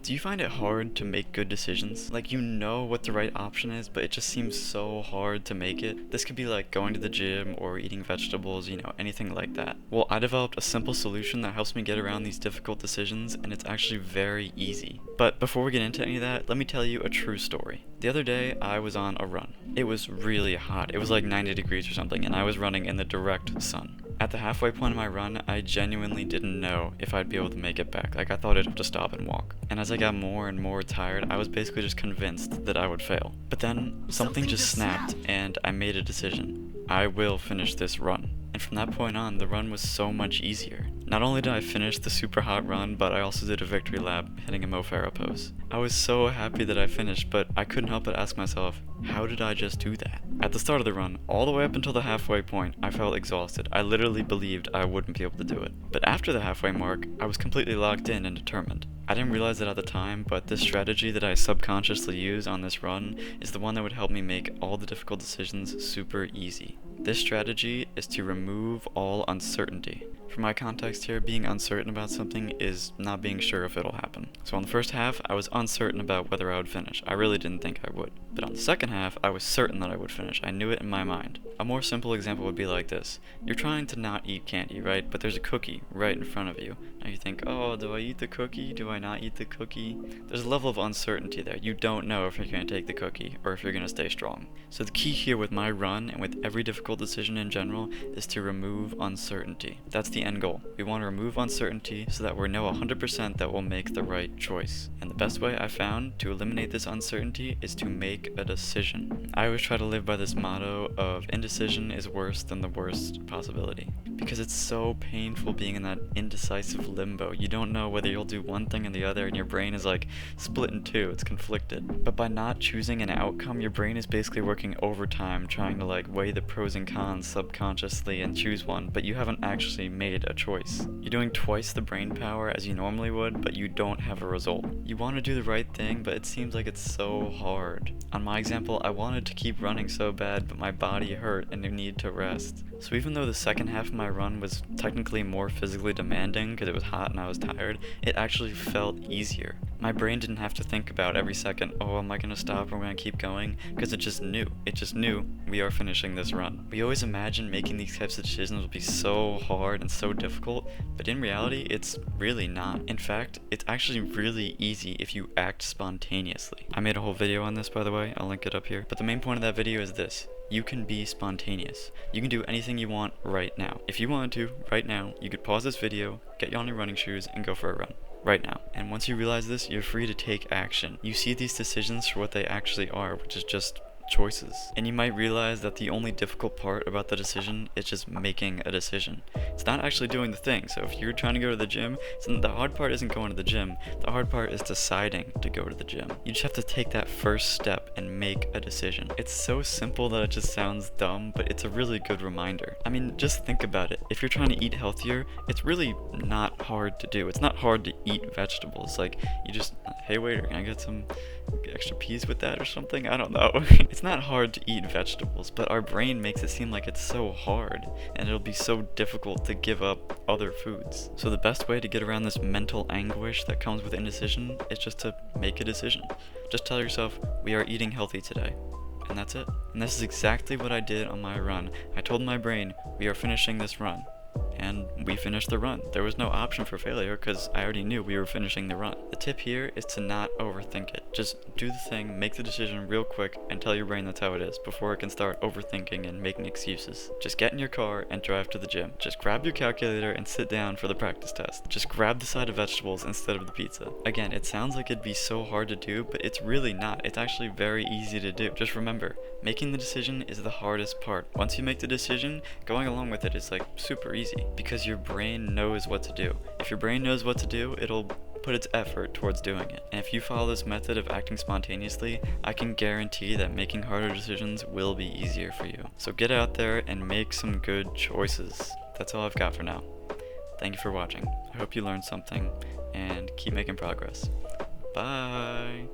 Do you find it hard to make good decisions? Like, you know what the right option is, but it just seems so hard to make it. This could be like going to the gym or eating vegetables, anything like that. Well, I developed a simple solution that helps me get around these difficult decisions, and it's actually very easy. But before we get into any of that, let me tell you a true story. The other day, I was on a run. It was really hot. It was like 90 degrees or something, and I was running in the direct sun. At the halfway point of my run, I genuinely didn't know if I'd be able to make it back. Like, I thought I'd have to stop and walk. And as I got more and more tired, I was basically just convinced that I would fail. But then, something just snapped, and I made a decision. I will finish this run. And from that point on, the run was so much easier. Not only did I finish the super hot run, but I also did a victory lap, hitting a Mo Farah pose. I was so happy that I finished, but I couldn't help but ask myself, how did I just do that? At the start of the run, all the way up until the halfway point, I felt exhausted. I literally believed I wouldn't be able to do it. But after the halfway mark, I was completely locked in and determined. I didn't realize it at the time, but this strategy that I subconsciously use on this run is the one that would help me make all the difficult decisions super easy. This strategy is to remove all uncertainty. For my context here, being uncertain about something is not being sure if it'll happen. So on the first half, I was uncertain about whether I would finish. I really didn't think I would. But on the second half, I was certain that I would finish. I knew it in my mind. A more simple example would be like this. You're trying to not eat candy, right? But there's a cookie right in front of you. Now you think, oh, do I eat the cookie? Do I not eat the cookie? There's a level of uncertainty there. You don't know if you're going to take the cookie or if you're going to stay strong. So the key here with my run and with every difficult decision in general is to remove uncertainty. That's the end goal. We want to remove uncertainty so that we know 100% that we'll make the right choice. And the best way I found to eliminate this uncertainty is to make a decision. I always try to live by this motto of indecision is worse than the worst possibility. Because it's so painful being in that indecisive limbo. You don't know whether you'll do one thing or the other, and your brain is like split in two. It's conflicted. But by not choosing an outcome, your brain is basically working overtime trying to weigh the pros and cons subconsciously and choose one, but you haven't actually made a choice. You're doing twice the brain power as you normally would, but you don't have a result. You want to do the right thing, but it seems like it's so hard. On my example, I wanted to keep running so bad, but my body hurt and it needed to rest. So even though the second half of my run was technically more physically demanding because it was hot and I was tired, it actually felt easier. My brain didn't have to think about every second, oh, am I going to stop or am I going to keep going? Because it just knew. It just knew we are finishing this run. We always imagine making these types of decisions will be so hard and so difficult, but in reality, it's really not. In fact, it's actually really easy if you act spontaneously. I made a whole video on this, by the way. I'll link it up here. But the main point of that video is this. You can be spontaneous. You can do anything you want right now. If you wanted to, right now, you could pause this video, get you on your running shoes, and go for a run. Right now. And once you realize this, you're free to take action. You see these decisions for what they actually are, which is just choices. And you might realize that the only difficult part about the decision is just making a decision. It's not actually doing the thing. So if you're trying to go to the gym, the hard part isn't going to the gym. The hard part is deciding to go to the gym. You just have to take that first step and make a decision. It's so simple that it just sounds dumb, but it's a really good reminder. I mean, just think about it. If you're trying to eat healthier, it's really not hard to do. It's not hard to eat vegetables. Like, you just, hey waiter, can I get some extra peas with that or something? I don't know. It's not hard to eat vegetables, but our brain makes it seem like it's so hard, and it'll be so difficult to give up other foods. So the best way to get around this mental anguish that comes with indecision is just to make a decision. Just tell yourself, we are eating healthy today. And that's it. And this is exactly what I did on my run. I told my brain, we are finishing this run. And we finished the run. There was no option for failure because I already knew we were finishing the run. The tip here is to not overthink it. Just do the thing, make the decision real quick, and tell your brain that's how it is before it can start overthinking and making excuses. Just get in your car and drive to the gym. Just grab your calculator and sit down for the practice test. Just grab the side of vegetables instead of the pizza. Again, it sounds like it'd be so hard to do, but it's really not. It's actually very easy to do. Just remember, making the decision is the hardest part. Once you make the decision, going along with it is super easy. Because your brain knows what to do. If your brain knows what to do, it'll put its effort towards doing it. And if you follow this method of acting spontaneously, I can guarantee that making harder decisions will be easier for you. So get out there and make some good choices. That's all I've got for now. Thank you for watching. I hope you learned something, and keep making progress. Bye!